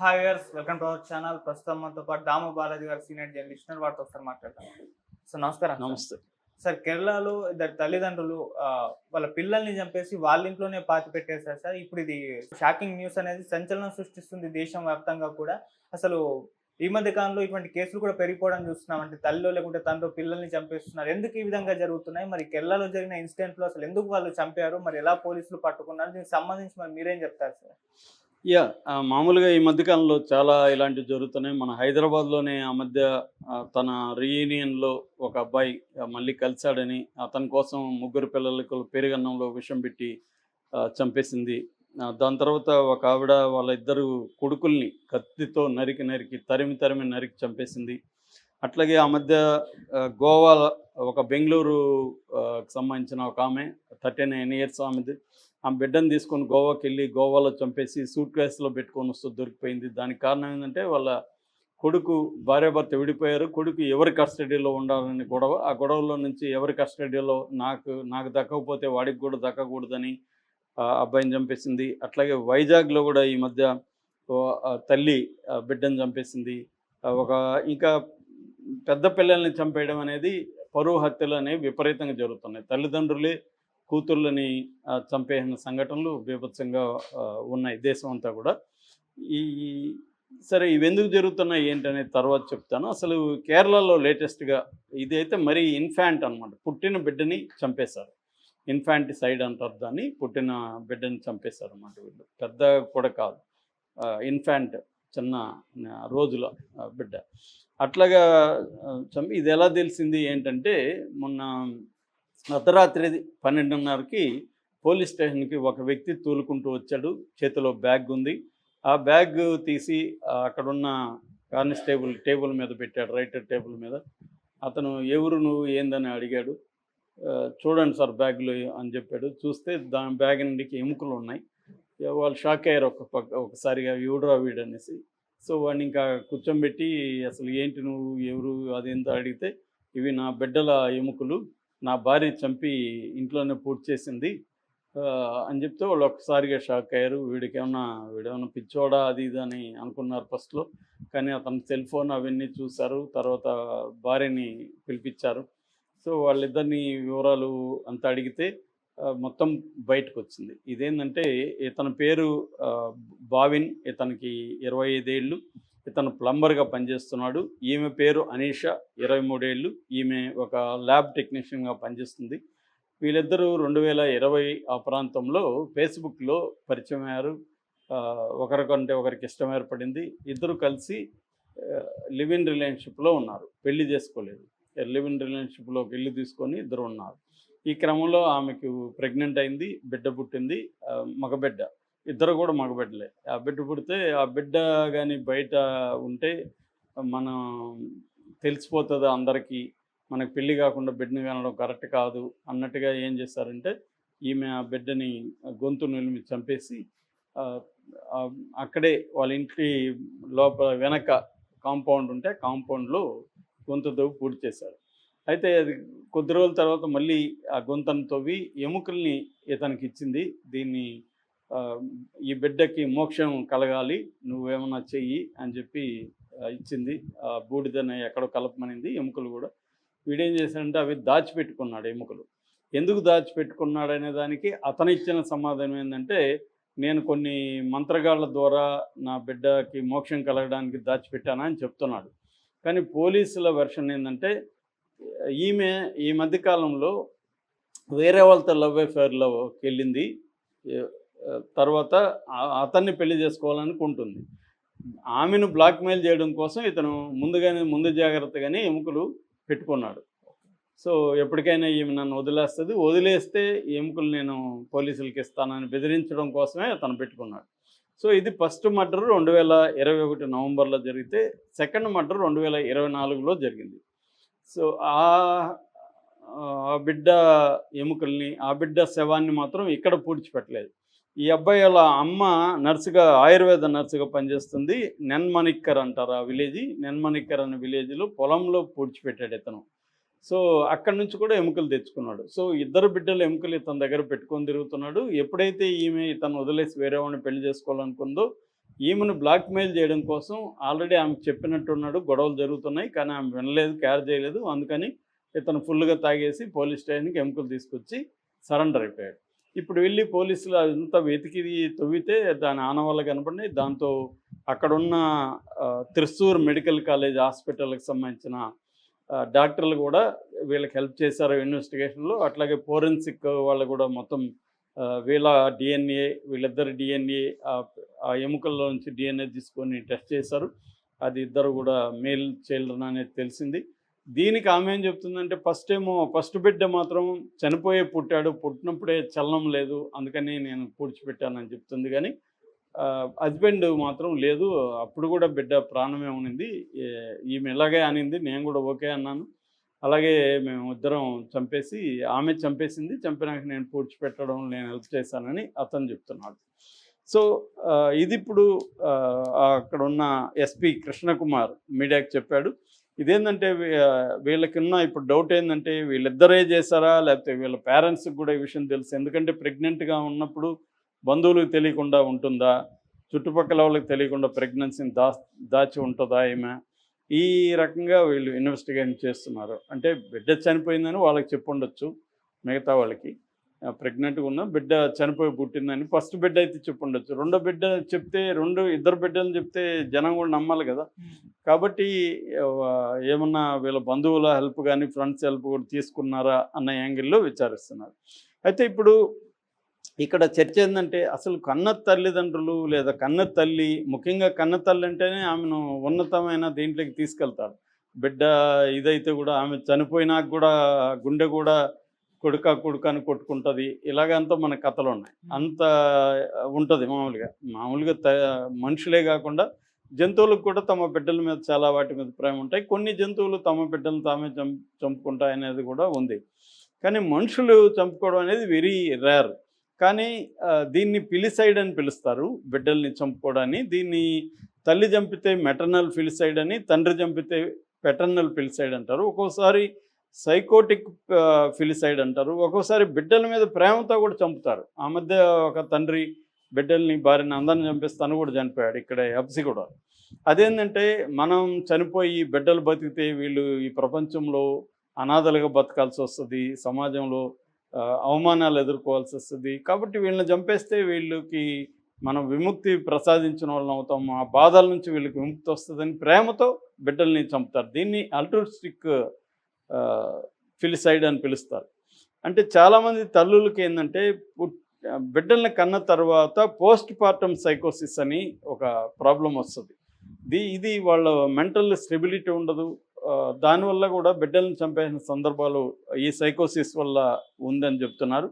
Hi viewers, welcome to our channel. ప్రస్తుతం మనతో పాటు దాము బాలాజీ గారు సీనియర్ జర్నలిస్ట్ ఉన్నారు. వారితో ఒకసారి మాట్లాడతాం. సార్ నమస్కారం. సార్ నమస్తే. సార్ కేరళలో ఇద్దరు తల్లిదండ్రులు వాళ్ళ పిల్లల్ని చంపేసి వాళ్ళ ఇంట్లోనే పాతి పెట్టేశారు సార్. ఇప్పుడు ఇది షాకింగ్ న్యూస్ అనేది సంచలనం సృష్టిస్తుంది దేశం వ్యాప్తంగా కూడా. అసలు ఈ మధ్య కాలంలో ఇటువంటి కేసులు కూడా పెరిగిపోవడం చూస్తున్నాం. అంటే తల్లిలో లేకుంటే తండ్రి పిల్లల్ని చంపేస్తున్నారు. ఎందుకు ఈ విధంగా జరుగుతున్నాయి? మరి కేరళలో జరిగిన ఇన్సిడెంట్ లో అసలు ఎందుకు వాళ్ళు చంపారు? మరి ఎలా పోలీసులు పట్టుకున్నారు? దీనికి సంబంధించి మరి మీరేం చెప్తారు సార్? మామూలుగా ఈ మధ్య కాలంలో చాలా ఇలాంటివి జరుగుతున్నాయి. మన హైదరాబాద్‌లోనే ఆ మధ్య తన రీయూనియన్‌లో ఒక అబ్బాయి మళ్ళీ కలిసాడని, అతని కోసం ముగ్గురు పిల్లలకు పెరుగన్నంలో విషం పెట్టి చంపేసింది. దాని తర్వాత ఒక ఆవిడ వాళ్ళ ఇద్దరు కొడుకుల్ని కత్తితో నరికి తరిమి తరిమి నరికి చంపేసింది. అట్లాగే ఆ మధ్య గోవా ఒక బెంగుళూరు సంబంధించిన ఒక ఆమె 39 ఇయర్స్ ఆమెది. ఆమె బిడ్డను తీసుకొని గోవాకెళ్ళి గోవాలో చంపేసి సూట్ కేసులో పెట్టుకొని వస్తూ దొరికిపోయింది. దానికి కారణం ఏంటంటే వాళ్ళ కొడుకు భార్యాభర్త విడిపోయారు. కొడుకు ఎవరి కస్టడీలో ఉండాలని గొడవ. ఆ గొడవలో నుంచి ఎవరి కస్టడీలో నాకు దక్కకపోతే వాడికి కూడా దక్కకూడదని అబ్బాయిని చంపేసింది. అట్లాగే వైజాగ్లో కూడా ఈ మధ్య తల్లి బిడ్డను చంపేసింది. ఒక ఇంకా పెద్ద పిల్లల్ని చంపేయడం అనేది పరువు హత్యలు అనేవి విపరీతంగా జరుగుతున్నాయి. తల్లిదండ్రులే కూతుర్లని చంపేసిన సంఘటనలు బీభత్సంగా ఉన్నాయి దేశం అంతా కూడా. ఈ సరే ఇవెందుకు జరుగుతున్నాయి ఏంటనేది తర్వాత చెప్తాను. అసలు కేరళలో లేటెస్ట్గా ఇదైతే మరీ ఇన్ఫాంట్ అనమాట. పుట్టిన బిడ్డని చంపేశారు. ఇన్ఫాంటిసైడ్ అంటారు దాన్ని. పుట్టిన బిడ్డని చంపేశారు అన్నమాట వీళ్ళు. పెద్ద కూడా కాదు, ఇన్ఫాంట్ చిన్న రోజుల బిడ్డ. అట్లాగా చంపి ఇది ఎలా తెలిసింది ఏంటంటే, మొన్న అర్ధరాత్రి 12:30కి పోలీస్ స్టేషన్కి ఒక వ్యక్తి తూలుకుంటూ వచ్చాడు. చేతిలో బ్యాగ్ ఉంది. ఆ బ్యాగ్ తీసి అక్కడున్న కానిస్టేబుల్ టేబుల్ మీద పెట్టాడు, రైట్ టేబుల్ మీద. అతను ఎవరు నువ్వు ఏందని అడిగాడు. చూడండి సార్ బ్యాగ్లో అని చెప్పాడు. చూస్తే దాని బ్యాగ్ నుండికి ఎముకలు ఉన్నాయి. వాళ్ళు షాక్ అయ్యారు ఒకసారిగా, ఎవడురా వీడనేసి. సో వాడిని ఇంకా కూర్చోబెట్టి అసలు ఏంటి నువ్వు ఎవరు అదేంతో అడిగితే, ఇవి నా బిడ్డల ఎముకలు, నా భార్య చంపి ఇంట్లోనే పూర్తి చేసింది అని చెప్తే వాళ్ళు ఒక్కసారిగా షాక్ అయ్యారు. వీడేమన్నా పిచ్చోడా అది ఇది అని అనుకున్నారు ఫస్ట్లో. కానీ అతని సెల్ ఫోన్ అవన్నీ చూశారు. తర్వాత భార్యని పిలిపించారు. సో వాళ్ళిద్దరిని వివరాలు అంతా అడిగితే మొత్తం బయటకు వచ్చింది. ఇదేంటంటే ఇతని పేరు భావిన్, ఇతనికి 25 ఏళ్ళు. ఇతను ప్లంబర్గా పనిచేస్తున్నాడు. ఈమె పేరు అనీష, 23 ఏళ్ళు. ఈమె ఒక ల్యాబ్ టెక్నీషియన్గా పనిచేస్తుంది. వీళ్ళిద్దరూ 2020 ఆ ప్రాంతంలో ఫేస్బుక్లో పరిచయం అయ్యారు. ఒకరికంటే ఒకరికి ఇష్టం ఏర్పడింది. ఇద్దరు కలిసి లివ్ ఇన్ రిలేషన్షిప్లో ఉన్నారు. పెళ్లి చేసుకోలేదు. లివ్ ఇన్ రిలేషన్షిప్లోకి ఇల్లు తీసుకొని ఇద్దరు ఉన్నారు. ఈ క్రమంలో ఆమెకు ప్రెగ్నెంట్ అయింది, బిడ్డ పుట్టింది. మగబిడ్డ. ఇద్దరు కూడా మగబిడ్డలే. ఆ బిడ్డ పుడితే ఆ బిడ్డ కానీ బయట ఉంటే మనం తెలిసిపోతుంది అందరికీ, మనకు పెళ్ళి కాకుండా బిడ్డని కనడం కరెక్ట్ కాదు అన్నట్టుగా ఏం చేశారంటే, ఈమె ఆ బిడ్డని గొంతు నిలిమి చంపేసి అక్కడే వాళ్ళ ఇంటి లోపల వెనక కాంపౌండ్ ఉంటే కాంపౌండ్లో గొంతుతో పూర్తి చేశారు. అయితే అది కొద్ది రోజుల తర్వాత మళ్ళీ ఆ గొంతను తవ్వి ఎముకల్ని ఇతనికి ఇచ్చింది. దీన్ని ఈ బిడ్డకి మోక్షం కలగాలి, నువ్వేమన్నా చెయ్యి అని చెప్పి ఇచ్చింది. ఆ బూడిదని ఎక్కడో కలపమనింది. ఎముకలు కూడా వీడేం చేశాడంటే అవి దాచిపెట్టుకున్నాడు ఎముకలు. ఎందుకు దాచిపెట్టుకున్నాడు అనే దానికి అతను ఇచ్చిన సమాధానం ఏంటంటే, నేను కొన్ని మంత్రగాళ్ళ ద్వారా నా బిడ్డకి మోక్షం కలగడానికి దాచిపెట్టానని చెప్తున్నాడు. కానీ పోలీసుల వెర్షన్ ఏంటంటే, ఈమె ఈ మధ్యకాలంలో వేరే వాళ్ళతో లవ్ అఫేర్లోకి వెళ్ళింది. తర్వాత అతన్ని పెళ్లి చేసుకోవాలనుకుంటుంది. ఆమెను బ్లాక్మెయిల్ చేయడం కోసం ఇతను ముందు జాగ్రత్తగానే ఎముకలు పెట్టుకున్నాడు. సో ఎప్పటికైనా ఈమె నన్ను వదిలేస్తే ఎముకలు నేను పోలీసులకి ఇస్తానని బెదిరించడం కోసమే అతను పెట్టుకున్నాడు. సో ఇది ఫస్ట్ మర్డర్ 2021 నవంబర్లో జరిగితే, సెకండ్ మర్డర్ 2024లో జరిగింది. సో ఆ బిడ్డ ఎముకల్ని, ఆ బిడ్డ శవాన్ని మాత్రం ఇక్కడ పూడ్చిపెట్టలేదు. ఈ అబ్బాయి వాళ్ళ అమ్మ నర్సుగా, ఆయుర్వేద నర్సుగా పనిచేస్తుంది. నెన్మనిక్కర్ అంటారు ఆ విలేజ్. నెన్మనిక్కర్ అనే విలేజ్లో పొలంలో పూడ్చిపెట్టాడు ఇతను. సో అక్కడి నుంచి కూడా ఎముకలు తెచ్చుకున్నాడు. సో ఇద్దరు బిడ్డల ఎముకలు ఇతని దగ్గర పెట్టుకొని తిరుగుతున్నాడు. ఎప్పుడైతే ఈమె ఇతను వదిలేసి వేరే వాడిని పెళ్లి చేసుకోవాలనుకుందో, ఈమెను బ్లాక్మెయిల్ చేయడం కోసం ఆల్రెడీ ఆమెకు చెప్పినట్టున్నాడు, గొడవలు జరుగుతున్నాయి, కానీ ఆమె వినలేదు, కేర్ చేయలేదు. అందుకని ఇతను ఫుల్గా తాగేసి పోలీస్ స్టేషన్కి ఎముకలు తీసుకొచ్చి సరెండర్ అయిపోయాడు. ఇప్పుడు వెళ్ళి పోలీసులు అదంతా వెతికి తవ్వితే దాని ఆనవాళ్ళు కనపడినాయి. దాంతో అక్కడున్న త్రిశూర్ మెడికల్ కాలేజ్ హాస్పిటల్కి సంబంధించిన డాక్టర్లు కూడా వీళ్ళకి హెల్ప్ చేశారు ఇన్వెస్టిగేషన్లో. అట్లాగే ఫోరెన్సిక్ వాళ్ళు కూడా మొత్తం వీళ్ళ డిఎన్ఏ, వీళ్ళిద్దరి డిఎన్ఏ, ఆ ఎముకల్లో నుంచి డిఎన్ఏ తీసుకొని టెస్ట్ చేశారు. అది ఇద్దరు కూడా మేల్ చైల్డ్రన్ అనేది తెలిసింది. దీనికి ఆమె ఏం చెప్తుందంటే ఫస్ట్ బిడ్డ మాత్రం చనిపోయే పుట్టాడు, పుట్టినప్పుడే చలనం లేదు, అందుకని నేను పూడ్చిపెట్టానని చెప్తుంది. కానీ హస్బెండ్ మాత్రం లేదు, అప్పుడు కూడా బిడ్డ ప్రాణమే ఉన్నింది, ఈమె ఇలాగే అనింది, నేను కూడా ఓకే అన్నాను, అలాగే మేము ఇద్దరం చంపేసి ఆమె చంపేసింది, చంపినాక నేను పూడ్చిపెట్టడం నేను హెల్ప్ చేశానని అతను చెప్తున్నాడు. సో ఇది ఇప్పుడు అక్కడ ఉన్న ఎస్పీ కృష్ణకుమార్ మీడియాకి చెప్పాడు. ఇదేంటంటే వీళ్ళకున్న ఇప్పుడు డౌట్ ఏంటంటే వీళ్ళిద్దరే చేశారా లేకపోతే వీళ్ళ పేరెంట్స్కి కూడా ఈ విషయం తెలుసు. ఎందుకంటే ప్రెగ్నెంట్గా ఉన్నప్పుడు బంధువులకు తెలియకుండా ఉంటుందా, చుట్టుపక్కల వాళ్ళకి తెలియకుండా ప్రెగ్నెన్సీని దాచి ఉంటుందా ఈమె, ఈ రకంగా వీళ్ళు ఇన్వెస్టిగేట్ చేస్తున్నారు. అంటే బిడ్డ చనిపోయిందని వాళ్ళకి చెప్పుండొచ్చు, మిగతా వాళ్ళకి ప్రెగ్నెంట్గా ఉన్న బిడ్డ చనిపోయి పుట్టిందని ఫస్ట్ బిడ్డ అయితే చెప్పుండొచ్చు. రెండో బిడ్డ చెప్తే ఇద్దరు బిడ్డలు చెప్తే జనం కూడా నమ్మాలి కదా. కాబట్టి ఏమన్నా వీళ్ళ బంధువుల హెల్ప్ కానీ ఫ్రెండ్స్ హెల్ప్ కూడా తీసుకున్నారా అన్న యాంగిల్లో విచారిస్తున్నారు. అయితే ఇప్పుడు ఇక్కడ చర్చ ఏంటంటే అసలు కన్న తల్లిదండ్రులు లేదా కన్న తల్లి, ముఖ్యంగా కన్న తల్లి అంటేనే ఆమెను ఉన్నతమైన దీంట్లోకి తీసుకెళ్తారు. బిడ్డ ఇదైతే కూడా ఆమె చనిపోయినాక కూడా గుండె కూడా కొడుక అని కొట్టుకుంటుంది, ఇలాగంతా మన కథలు ఉన్నాయి. అంత ఉంటుంది మామూలుగా మనుషులే కాకుండా జంతువులకు కూడా తమ బిడ్డల మీద చాలా వాటి మీద ప్రేమ ఉంటాయి. కొన్ని జంతువులు తమ బిడ్డలను తామే చంపుకుంటాయి అనేది కూడా ఉంది. కానీ మనుషులు చంపుకోవడం అనేది వెరీ రేర్. కానీ దీన్ని ఫిలిసైడ్ అని పిలుస్తారు, బిడ్డల్ని చంపుకోవడాన్ని. దీన్ని తల్లి చంపితే మెటర్నల్ ఫిలిసైడ్ అని, తండ్రి చంపితే పెటర్నల్ ఫిలిసైడ్ అంటారు. ఒక్కోసారి సైకోటిక్ ఫిలిసైడ్ అంటారు. ఒక్కోసారి బిడ్డల మీద ప్రేమతో కూడా చంపుతారు. ఆ మధ్య ఒక తండ్రి బిడ్డల్ని భార్యని అందరిని చంపేసి తను కూడా చనిపోయాడు ఇక్కడ హబ్సిగూడ. అదేంటంటే మనం చనిపోయి బిడ్డలు బతికితే వీళ్ళు ఈ ప్రపంచంలో అనాథలుగా బతకాల్సి వస్తుంది, సమాజంలో అవమానాలు ఎదుర్కోవాల్సి వస్తుంది. కాబట్టి వీళ్ళని చంపేస్తే వీళ్ళకి మనం విముక్తి ప్రసాదించిన వాళ్ళని అవుతాం, ఆ బాధల నుంచి వీళ్ళకి విముక్తి వస్తుందని ప్రేమతో బిడ్డల్ని చంపుతారు. దీన్ని అల్ట్రూస్టిక్ ఫిలిసైడ్ అని పిలుస్తారు. అంటే చాలామంది తల్లులకి ఏంటంటే బిడ్డల్ని కన్న తర్వాత పోస్ట్ పార్టమ్ సైకోసిస్ అని ఒక ప్రాబ్లం వస్తుంది. ఇది వాళ్ళ మెంటల్ స్టెబిలిటీ ఉండదు. దానివల్ల కూడా బిడ్డలను చంపేసిన సందర్భాలు ఈ సైకోసిస్ వల్ల ఉందని చెప్తున్నారు.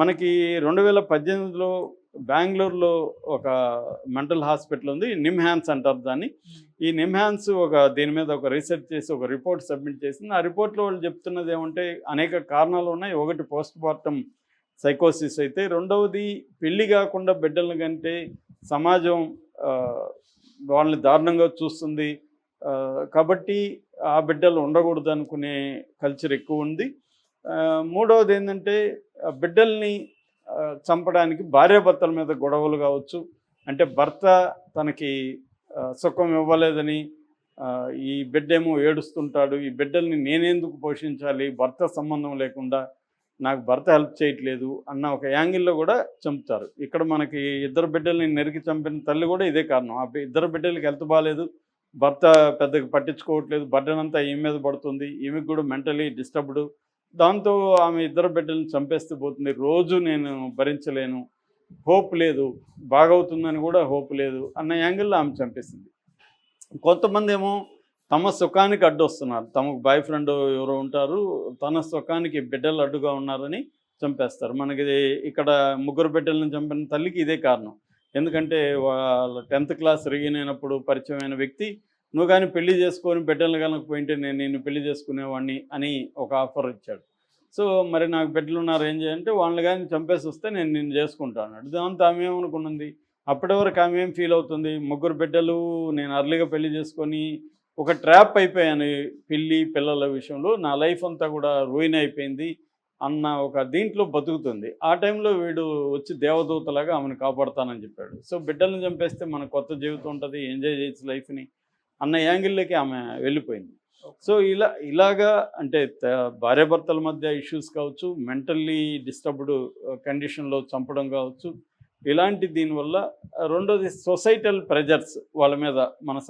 మనకి 2018లో బెంగళూరులో ఒక మెంటల్ హాస్పిటల్ ఉంది, నిమ్హాన్స్ అంటారు దాన్ని. ఈ నిమ్హాన్స్ దీని మీద ఒక రీసెర్చ్ చేసి ఒక రిపోర్ట్ సబ్మిట్ చేసింది. ఆ రిపోర్ట్లో వాళ్ళు చెప్తున్నది ఏమంటే అనేక కారణాలు ఉన్నాయి. ఒకటి పోస్ట్ మార్టం సైకోసిస్ అయితే, రెండవది పెళ్లి కాకుండా బిడ్డల కంటే సమాజం వాళ్ళని దారుణంగా చూస్తుంది కాబట్టి ఆ బిడ్డలు ఉండకూడదు అనుకునే కల్చర్ ఎక్కువ ఉంది. మూడవది ఏంటంటే బిడ్డల్ని చంపడానికి భార్యాభర్తల మీద గొడవలు కావచ్చు. అంటే భర్త తనకి సుఖం ఇవ్వలేదని ఈ బిడ్డ ఏమో ఏడుస్తుంటాడు, ఈ బిడ్డల్ని నేనెందుకు పోషించాలి, భర్త సంబంధం లేకుండా నాకు భర్త హెల్ప్ చేయట్లేదు అన్న ఒక యాంగిల్లో కూడా చంపుతారు. ఇక్కడ మనకి ఇద్దరు బిడ్డల్ని నరికి చంపిన తల్లి కూడా ఇదే కారణం. ఆ ఇద్దరు బిడ్డలకి హెల్త్ బాగాలేదు, భర్త పెద్దగా పట్టించుకోవట్లేదు, బర్డెన్ అంతా ఈమె మీద పడుతుంది, ఈమెకు కూడా మెంటలీ డిస్టర్బ్డ్. దాంతో ఆమె ఇద్దరు బిడ్డలను చంపేస్తూ పోతుంది. రోజు నేను భరించలేను, హోప్ లేదు, బాగవుతుందని కూడా హోప్ లేదు అన్న యాంగిల్లో ఆమె చంపేసింది. కొంతమంది ఏమో తమ సుఖానికి అడ్డు వస్తున్నారు, తమకు బాయ్ ఫ్రెండ్ ఎవరో ఉంటారు, తన సుఖానికి బిడ్డలు అడ్డుగా ఉన్నారని చంపేస్తారు. మనకి ఇక్కడ 3 బిడ్డలను చంపిన తల్లికి ఇదే కారణం. ఎందుకంటే వాళ్ళ 10th క్లాస్ రిగినప్పుడు పరిచయమైన వ్యక్తి, నువ్వు కానీ పెళ్లి చేసుకొని బిడ్డలు కనుకపోయింటే నేను నిన్ను పెళ్లి చేసుకునేవాడిని అని ఒక ఆఫర్ ఇచ్చాడు. సో మరి నాకు బిడ్డలు ఉన్నారు ఏం చేయాలంటే వాళ్ళని కానీ చంపేసి వస్తే నేను నిన్ను చేసుకుంటాను. దాంతో ఆమె ఏమనుకున్నది, అప్పటి వరకు ఆమె ఏం ఫీల్ అవుతుంది, 3 బిడ్డలు, నేను అర్లీగా పెళ్లి చేసుకొని ఒక ట్రాప్ అయిపోయాను పిల్లల విషయంలో, నా లైఫ్ అంతా కూడా రూయిన్ అయిపోయింది, అన్న ఒక దీంట్లో బతుకుతుంది. ఆ టైంలో వీడు వచ్చి దేవదూతలాగా ఆమెను కాపాడుతానని చెప్పాడు. సో బిడ్డలను చంపేస్తే మన కొత్త జీవితం ఉంటుంది, ఎంజాయ్ చేయొచ్చు లైఫ్ని అన్న యాంగిల్లోకి ఆమె వెళ్ళిపోయింది. సో ఇలాగా అంటే భార్యాభర్తల మధ్య ఇష్యూస్ కావచ్చు, మెంటల్లీ డిస్టర్బ్డ్ కండిషన్లో చంపడం కావచ్చు, ఇలాంటి దీనివల్ల రెండోది సొసైటల్ ప్రెజర్స్ వాళ్ళ మీద మన